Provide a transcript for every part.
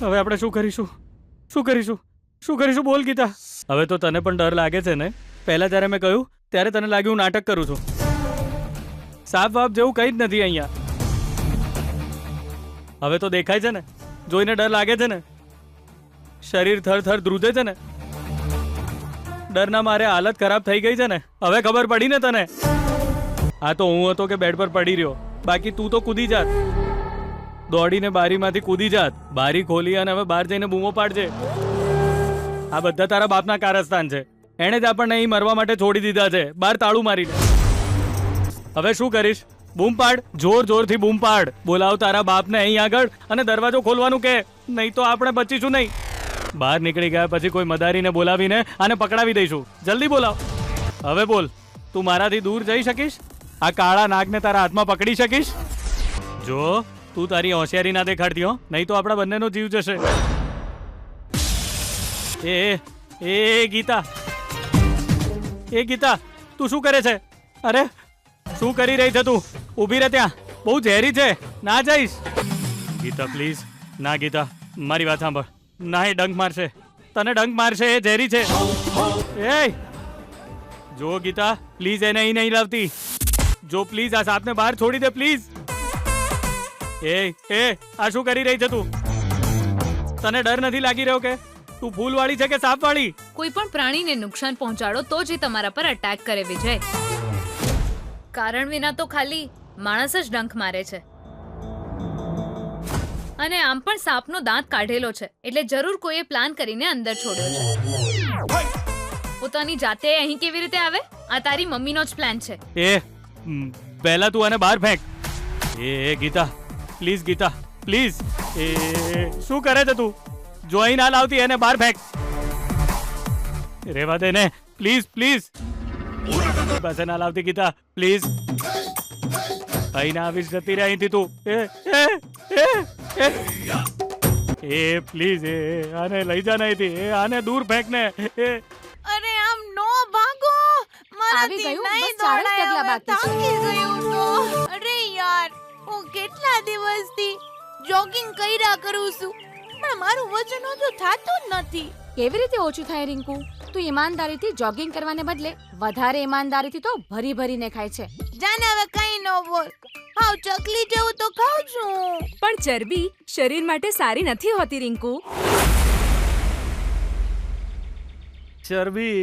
હવે આપણે શું કરીશું? બોલ ગીતા. હવે તો તને પણ ડર લાગે છે ને? પહેલા જ્યારે મેં કહ્યું ત્યારે તને લાગ્યું નાટક કરું છું. સાપ વાપ જેવું કંઈ જ નથી અહીંયા. હવે તો દેખાય છે ને? જોઈને ડર લાગે છે ને? શરીર થર થર ધ્રુજે છે ને? ડરના મારે હાલત ખરાબ થઈ ગઈ છે ને? હવે ખબર પડી ને તને? આ તો હું હતો કે બેડ પર પડી રહ્યો, બાકી તું તો કૂદી જાત. દોડીને બારીમાંથી કૂદી જાત. બારી ખોલી અને હવે બહાર જઈને બૂમો પાડજે. આ બધા તારા બાપના કારસ્તાન છે. એણે જ આપણને અહીં મરવા માટે છોડી દીધા છે, બહાર તાળું મારીને. હવે શું કરીશ? બૂમ પાડ, જોર જોરથી બૂમ પાડ. બોલાવ તારા બાપને અહીં આગળ અને દરવાજો ખોલવાનું કે, નહીં તો આપણે બચીશું નહીં. બહાર નીકળી ગયા પછી કોઈ મદારીને બોલાવીને આને પકડાવી દઈશું. જલ્દી બોલાવ. હવે બોલ, તું મારાથી દૂર જઈ શકીશ? આ કાળા નાગને તારા હાથમાં પકડી શકીશ? જો તું તારી હોશિયારી ના દેખાડતી હો, નહીં તો આપણા બંનેનો જીવ જશે. એ ગીતા, તું શું કરે છે? અરે શું કરી રહી છે તું? ઊભી રહે ત્યાં, બહુ ઝેરી છે, ના જઈશ. ગીતા પ્લીઝ. ના ગીતા, મારી વાત સાંભળ. ના, એ ડંક મારશે, તને ડંક મારશે, એ ઝેરી છે. એ જો ગીતા, પ્લીઝ એને અહીં નહીં લાવતી. જો પ્લીઝ આ સાપને બહાર છોડી દે પ્લીઝ. આ શું કરી રહી છે તું? તને ડર નથી લાગી રહ્યો કે? તું ફૂલવાળી છે કે સાપવાળી? કોઈ પણ પ્રાણીને નુકસાન પહોંચાડો તો જ એ તમારા પર અટેક કરે વિજય. કારણ વિના તો ખાલી માણસ જ ડંખ મારે છે. અને આમ પણ સાપનો દાંત કાઢેલો છે, એટલે જરૂર કોઈએ પ્લાન કરીને અંદર છોડ્યો છે. પોતાની જાતે અહીં કેવી રીતે આવે? આ તારી મમ્મીનો જ પ્લાન છે. પહેલા તું આને બહાર ફેંક. Geeta please, Geeta please. શું કરે છે તું? જો અહીં ના લાવતી એને બહાર ફેંક. રેવા દે ને પ્લીઝ, પ્લીઝ. પાસે ના લાવતી ગીતા પ્લીઝ. અહીં ના આવીશ, જતી રહે અહીંથી તું. પ્લીઝ આને લઈ જા અહીંથી. આને દૂર ફેંક ને. અરે આમ નો ભાગો, આવી ગયું, બસ 4 જ ડગલા બાકી છે. થાકી ગયું તો. અરે યાર, હું કેટલા દિવસથી જોગિંગ કર્યા કરું છું, પણ મારું વજન ઓછું થાતું જ નથી. કેવી રીતે ઓછું થાય રિંકુ? તું ઈમાનદારીથી જોગિંગ કરવાને બદલે વધારે ઈમાનદારીથી તો ભરી ભરીને ખાય છે. જાને હવે કઈ ન બોલ. હાવ ચકલી જેવું તો ખાઉં છું. પણ ચરબી શરીર માટે સારી નથી હોતી રિંકુ. ચરબી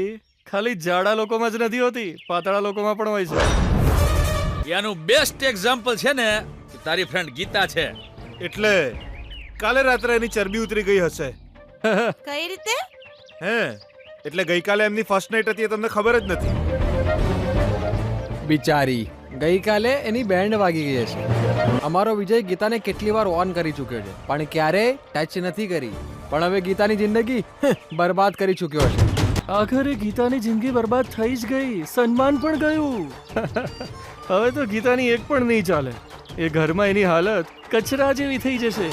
ખાલી જાડા લોકોમાં જ નથી હોતી, પાતળા લોકોમાં પણ હોય છે. એનું બેસ્ટ એક્ઝામ્પલ છે ને તારી ફ્રેન્ડ ગીતા છે. એટલે કાલે રાત્રે એની ચરબી ઉતરી ગઈ હશે. કઈ રીતે? એટલે ગઈકાલે એમની ફર્સ્ટ નાઈટ હતી, તમને ખબર જ નથી. બિચારી, ગઈકાલે એની બેન્ડ વાગી ગઈ છે. અમારો વિજય ગીતાને કેટલી વાર ઓન કરી ચૂક્યો છે, પણ ક્યારેય ટચ નથી કરી. પણ હવે ગીતાની જિંદગી બરબાદ કરી ચૂક્યો છે. આખરે ગીતાની જિંદગી બરબાદ થઈ જ ગઈ, સન્માન પણ ગયું. હવે તો ગીતાની એક પણ નહીં ચાલે. એ ઘરમાં એની હાલત કચરા જેવી થઈ જશે.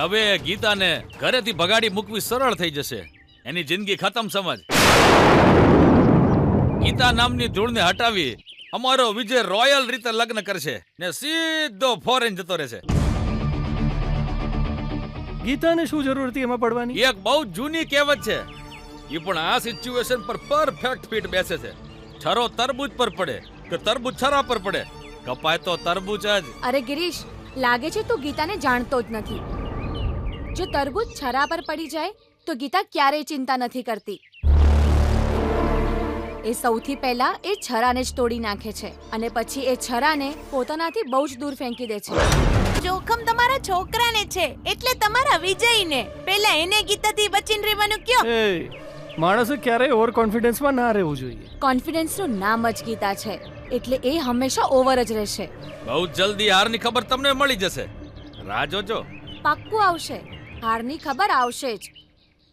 હવે ગીતાને ઘરેથી ભગાડી મૂકવી સરળ થઈ જશે. એની જિંદગી ખતમ સમજ. ગીતા નામની ધૂળને હટાવી અમારો વિજય રોયલ રીતે લગ્ન કરશે ને સીધો ફોરેન જતો રહેશે. ગીતાને શું જરૂર હતી એમાં પડવાની? એક બહુ જૂની કહેવત છે, એ પણ આ સિચ્યુએશન પર પરફેક્ટ ફિટ બેસે છે. છરો તરબૂચ પર પડે કે તરબૂચ છરા પર પડે, કપાય તો તરબૂચ જ. અરે ગિરીશ, લાગે છે તું ગીતાને જાણતો જ નથી. જો તરબૂચ છરા પર પડી જાય તો ગીતા ક્યારેય ચિંતા નથી કરતી. એ સૌથી પહેલા એ છરાને જ તોડી નાખે છે અને પછી એ છરાને પોતાનાથી બહુ જ દૂર ફેંકી દે છે. જોખમ તમારા છોકરાને છે, એટલે તમારા વિજયને. પહેલા એને ગીતાથી બચીને રહેવાનું કયો. માણસે ક્યારેય ઓવર કોન્ફિડન્સમાં ના રહેવું જોઈએ. કોન્ફિડન્સનું નામ જ ગીતા છે, એટલે એ હંમેશા ઓવર જ રહેશે. બહુ જલ્દી હારની ખબર તમને મળી જશે. રાહ જોજો. પાક્કું આવશે, હારની ખબર આવશે જ,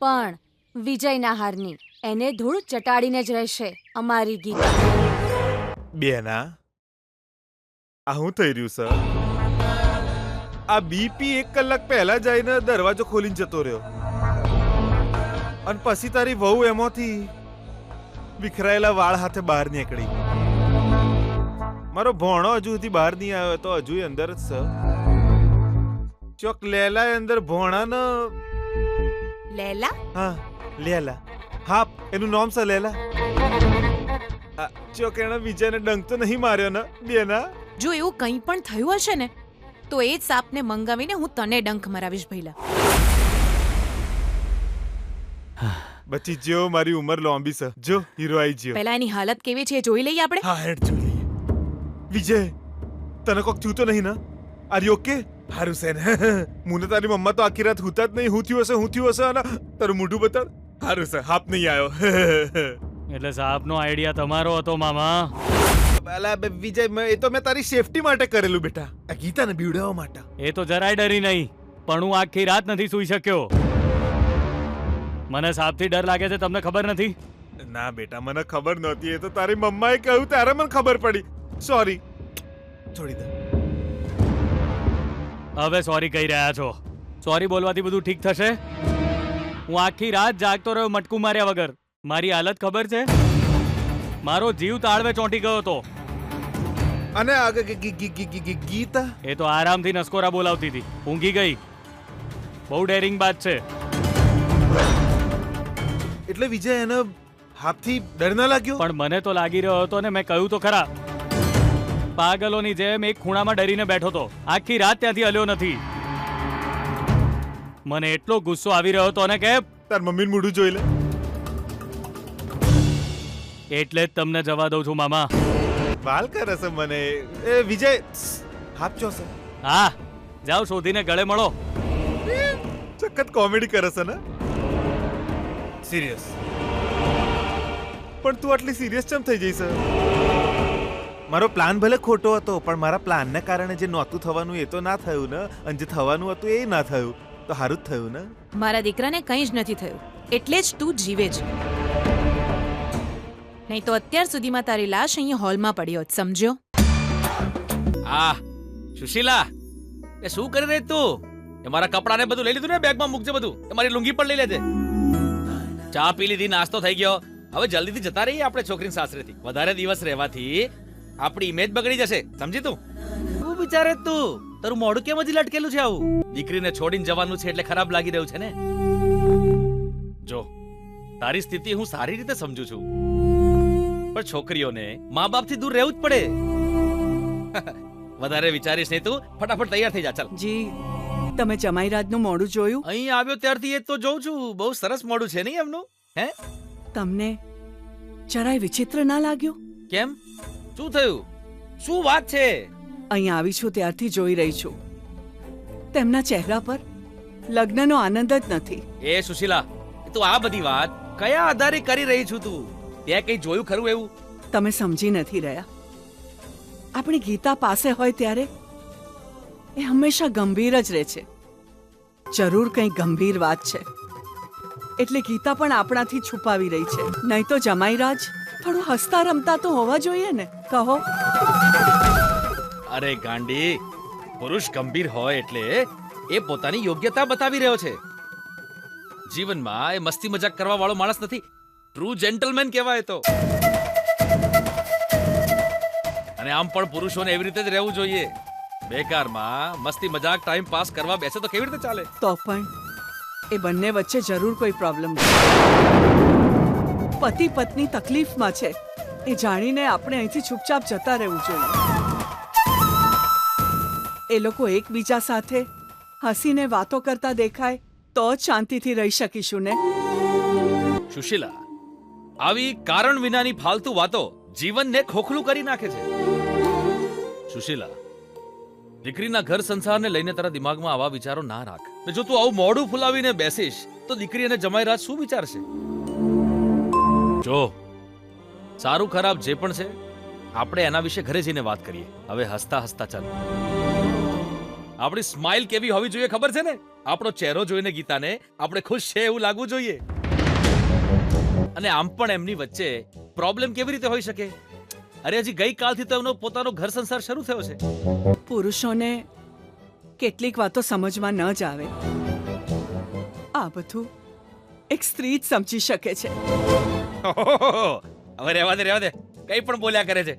પણ વિજયના હારની. એને ધૂળ ચટાડીને જ રહેશે અમારી ગીતા. બેના, આ હું થઈ રહ્યું સર? આ બીપી 1 કલાક પહેલા જઈને દરવાજો ખોલીને જતો રહ્યો, અને પછી તારી વહુ એમાંથી વિખરાયેલા વાળ હાથે બહાર નીકળી. મારો ભોણો હજુ સુધી બહાર નહીં આવ્યો તો હજુ અંદર જ સર. ચોક લેલા અંદર ભોણા ન લેલા હા લેલા હા એનું નામ છે લેલા ચોક એના વિજયને ડંક તો નહીં માર્યો ને બેના જો એવું કંઈ પણ થયું હશે ને તો એ જ સાપને મંગાવીને હું તને ડંખ મરાવીશ ભઈલા. બચી જો મારી ઉંમર લોંબી છે જો હીરો આઈ ગયો પહેલા એની હાલત કેવી છે એ જોઈ લઈએ આપણે. હા હેડ જો લઈએ વિજય તને કોક થયું તો નહીં ને આર યુ ઓકે હારું છે ને મુને તારી મમ્મા તો આખી રાત હુતા જ નહીં હું થયું હશે અને તારું મોઢું બતાડ હારું છે હાપ નહીં આવ્યો એટલે સાપનો આઈડિયા તમારો હતો મામા. અલા વિજય એ તો મેં તારી સેફટી માટે કરેલું બેટા આ ગીતાને બીવડાવવા માટે. એ તો જરાય ડરી નહીં, પણ હું આખી રાત નથી સૂઈ શક્યો. મને સાપથી ડર લાગે છે, તમને ખબર નથી? ના બેટા મને ખબર નહોતી, એ તો તારી મમ્માએ કહ્યું ત્યારે મને ખબર પડી. સોરી છોડી દે. હવે સોરી કહી રહ્યા છો? સોરી બોલવાથી બધું ઠીક થશે? હું આખી રાત જાગતો રહ્યો મટકું માર્યા વગર. મારી હાલત ખબર છે? મારો જીવ તાળવે ચોંટી ગયો હતો. અને ગીતા એ તો આરામથી નસકોરા બોલાવતી હતી, ઊંઘી ગઈ. બહુ ડેરિંગ બાત છે. એટલે વિજય એને હાથથી ડર ના લાગ્યો? પણ મને તો લાગી રહ્યો હતો ને, મેં કહ્યું તો ખરા. પાગલોની જેમ એક ખૂણામાં ડરીને બેઠો હતો. આખી રાત ત્યાંથી હલ્યો નથી. મને એટલો ગુસ્સો આવી રહ્યો હતો ને કે તાર મમ્મીનું મોઢું જોઈ લે. એટલે જ તમને જવા દઉં છું મામા. બાલ કરે છે મને. એ વિજય હાપ છો છે? હા, જાઓ શોધીને ગળે મળો. સખત કોમેડી કરે છે ને? સિરિયસ? પણ તું આટલી સિરિયસ કેમ થઈ જઈ છે? મારો પ્લાન ભલે ખોટો હતો, પણ મારા પ્લાનને કારણે જે નહોતું થવાનું એ તો ના થયું ને, અને જે થવાનું હતું એ ના થયું, તો સારું જ થયું ને. મારા દીકરાને કંઈ જ નથી થયું, એટલે જ તું જીવે છે. નહીં તો અત્યાર સુધીમાં તારી લાશ અહીંયા હોલમાં પડી હોત, સમજ્યો? આ સુશીલા, એ શું કરી રહી તું? એ મારા કપડાને બધું લઈ લીધું ને? બેગમાં મૂકજે બધું. એ મારી લુંગી પણ લઈ લેજે. ચા પી લીધી, નાસ્તો થઈ ગયો. હવે જલ્દીથી જતા રહીએ આપણે છોકરીના સાસરેથી. વધારે દિવસ રહેવાથી આપણી ઇમેજ બગડી જશે, સમજી તું? શું વિચારે તું? તારું મોઢું કેમ હજી લટકેલું છે આવું? દીકરીને છોડીને જવાનું છે એટલે ખરાબ લાગી રહ્યું છે ને? જો તારી સ્થિતિ હું સારી રીતે સમજુ છું, પણ છોકરીઓને મા બાપથી દૂર રહેવું જ પડે. વધારે વિચારીશ નહીં તું, ફટાફટ તૈયાર થઈ જા. ચાલ જી, તમે જમાઈરાજનું મોઢું જોયું? અહીં આવ્યો ત્યારથી એ જ તો જોઉં છું. બહુ સરસ મોઢું છે નહીં એમનું? હે, તમને જરાય વિચિત્ર ના લાગ્યું? કેમ? શું થયું? શું વાત છે? અહીં આવી છું ત્યારથી જોઈ રહી છું, તેમના ચહેરા પર લગ્નનો આનંદ જ નથી. એ સુશીલા, તું આ બધી વાત કયા આધારે કરી રહી છું તું? તે કઈ જોયું ખરું એવું? તમે સમજી નથી રહ્યા. આપણી ગીતા પાસે હોય ત્યારે એ હંમેશા ગંભીર જ રહે છે. જરૂર કંઈ ગંભીર વાત છે એટલે ગીતા પણ આપણાથી છુપાવી રહી છે. નહીં તો જમાઈરાજ થોડું હસતા રમતા તો હોવા જોઈએ ને. કહો. અરે ગાંડી, પુરુષ ગંભીર હોય એટલે એ પોતાની યોગ્યતા બતાવી રહ્યો છે. જીવનમાં એ મસ્તી મજાક કરવા વાળો માણસ નથી. ટ્રુ જેન્ટલમેન કહેવાય તો. અને આમ પણ પુરુષોને એવી રીતે જ રહેવું જોઈએ. બેકારમાં મસ્તી મજાક ટાઈમ પાસ કરવા બેસે તો કેવી રીતે ચાલે? તો પણ એ બંને વચ્ચે જરૂર કોઈ પ્રોબ્લેમ છે. પતિ પત્ની તકલીફમાં છે એ જાણીને આપણે અહીંથી ચૂપચાપ જતા રહેવું જોઈએ. એ લોકો એકબીજા સાથે હસીને વાતો કરતા દેખાય તો જ શાંતિથી રહી શકીશું ને. સુશીલા, આવી કારણ વિનાની ફાલતુ વાતો જીવનને ખોખલું કરી નાખે છે. સુશીલા, દીકરીના ઘર સંસારને લઈને તારા દિમાગમાં આવા વિચારો ના રાખ. જો તું આવું મોઢું ફુલાવીને બેસીશ તો દીકરી અને જમાઈરાજ શું વિચારશે? જો સારું ખરાબ જે પણ છે, આપણે એના વિશે ઘરે જઈને વાત કરીએ. હવે હસતા હસતા ચાલ. આપણી સ્માઇલ કેવી હોવી જોઈએ ખબર છે ને? આપણો ચહેરો જોઈને ગીતાને આપણે ખુશ છે એવું લાગવું જોઈએ. અને આમ પણ એમની વચ્ચે પ્રોબ્લેમ કેવી રીતે હોઈ શકે? અરે હજી ગઈકાલથી તો એમનો પોતાનો ઘર સંસાર શરૂ થયો છે. પુરુષોને કેટલીક વાતો સમજમાં ન જ આવે. આ બધું એક સ્ત્રી જ સમજી શકે છે. હવે રહેવા દે કઈ પણ બોલ્યા કરે છે.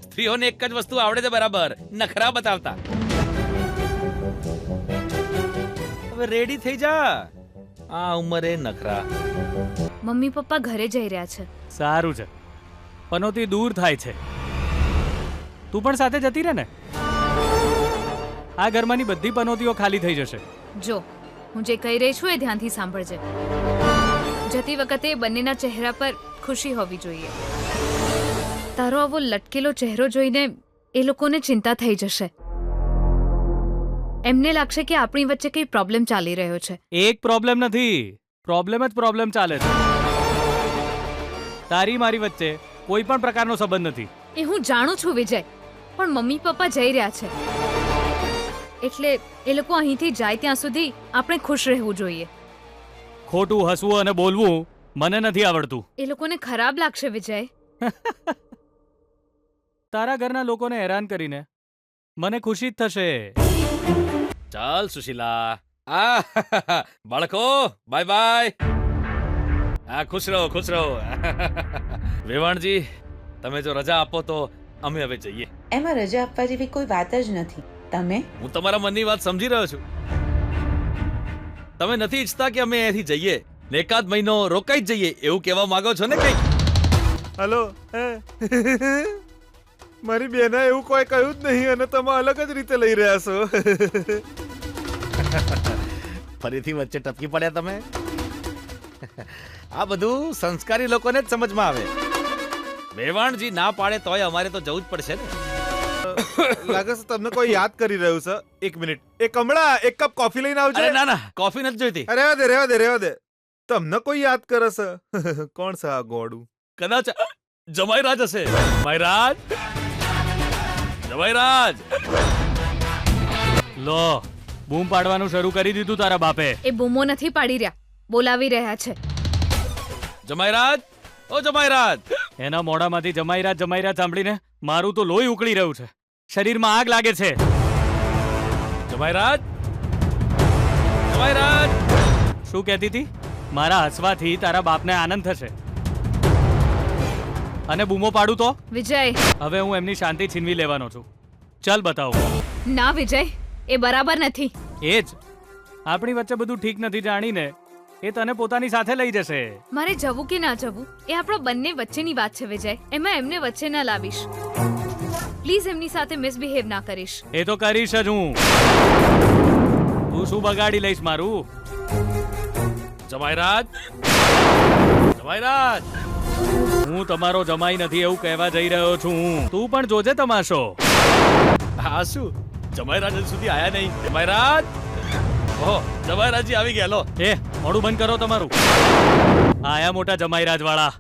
સ્ત્રીઓને એક જ વસ્તુ આવડે છે બરાબર, નખરા બતાવતા. હવે રેડી થઈ જા. આ ઉંમરે નખરા. મમ્મી પપ્પા ઘરે જઈ રહ્યા છે. સારું છે, પનોતી દૂર થાય છે. તું પણ સાથે જતી રહે ને. આ ઘરમાંની બધી પનોતીઓ ખાલી થઈ જશે. જો હું જે કહી રહી છું એ ધ્યાનથી સાંભળજે. જતી વખતે બંનેના ચહેરા પર ખુશી હોવી જોઈએ. તારો આવો લટકેલો ચહેરો જોઈને એ લોકોને ચિંતા થઈ જશે. એમને લાગશે કે આપણી વચ્ચે કઈ પ્રોબ્લેમ ચાલી રહ્યો છે. એક પ્રોબ્લેમ નથી, પ્રોબ્લેમ જ પ્રોબ્લેમ ચાલે છે. તારી મારી વચ્ચે કોઈ પણ પ્રકારનો સંબંધ નથી. એ હું જાણું છું વિજય, પણ મમ્મી પપ્પા જઈ રહ્યા છે એટલે એ લોકો અહીંથી જાય ત્યાં સુધી આપણે ખુશ રહેવું જોઈએ. ખોટું હસવું અને બોલવું મને નથી આવડતું. એ લોકોને ખરાબ લાગશે વિજય. તારા ઘરના લોકોને હેરાન કરીને મને ખુશી જ થશે. ચાલ સુશીલા. બાળકો બાય બાય. ખુશ રહો ખુશ રહો. વેવાણજી, તમે જો રજા આપો તો અમે હવે જઈએ. એમાં રજા આપવા જેવી કોઈ વાત જ નથી. તમે? હું તમારા મનની વાત સમજી રહ્યો છું. તમે નથી ઈચ્છતા કે અમે અહીંથી જઈએ ને એકાદ મહિનો રોકાઈ જ જઈએ એવું કહેવા માંગો છો ને કંઈક? હલો. મારી બેના એવું કોઈ કહ્યું જ નહીં અને તમે અલગ જ રીતે લઈ રહ્યા છો. ફરીથી વચ્ચે ટપકી પડ્યા તમે. આ બધું સંસ્કારી લોકોને જ સમજમાં આવે. વેવાણજી ના પાડે તોય અમારે તો જવું જ પડશે ને. લાગે છે તમને કોઈ યાદ કરી રહ્યું છે. એક મિનિટ. એ કમળા, એક કપ કોફી લઈને આવજે. અરે ના ના, કોફી નથી જોઈતી. રહેવા દે. તમને કોઈ યાદ કરે છે. કોણ છે આ ગોડું? કદાચ જમાઈરાજ હશે. જમાઈરાજ, જમાઈરાજ. લો, બૂમ પાડવાનું શરૂ કરી દીધું તારા બાપે. એ બૂમો નથી પાડી રહ્યા, બોલાવી રહ્યા છે. જમાઈરાજ, ઓ જમાઈરાજ. એના મોઢામાંથી જમાઈરાજ જમાઈરાજ સાંભળીને મારું તો લોહી ઉકળી રહ્યું છે. શરીરમાં આગ લાગે છે. જમાઈરાજ, જમાઈરાજ. શું કહેતી હતી? મારા હસવાથી તારા બાપને આનંદ થશે અને બૂમો પાડું તો? વિજય, હવે હું એમની શાંતિ છીનવી લેવાનો છું. ચાલ બતાવો. ના વિજય, એ બરાબર નથી. એ જ આપણી વચ્ચે બધું ઠીક નથી જાણીને એ તને પોતાની સાથે લઈ જશે. મારે જવું કે ના જવું એ આપણો બંને વચ્ચેની વાત છે વિજય. એમાં એમને વચ્ચે ના લાવીશ. પ્લીઝ એમની સાથે મિસબિહેવ ના કરીશ. એ તો કરીશ જ હું. તું શું બગાડી લઈશ મારું? જમાઈરાજ, જમાઈરાજ. હું તમારો જમાઈ નથી એવું કહેવા જઈ રહ્યો છું. તું પણ જોજે તમાશો. હા શું? જમાઈરાજ હજુ સુધી આયા નહીં. જમાઈરાજ. ઓહો, જમાઈરાજી આવી ગયા. લો એ મોડું બંધ કરો તમારું. આયા મોટા જમાઈરાજ વાળા.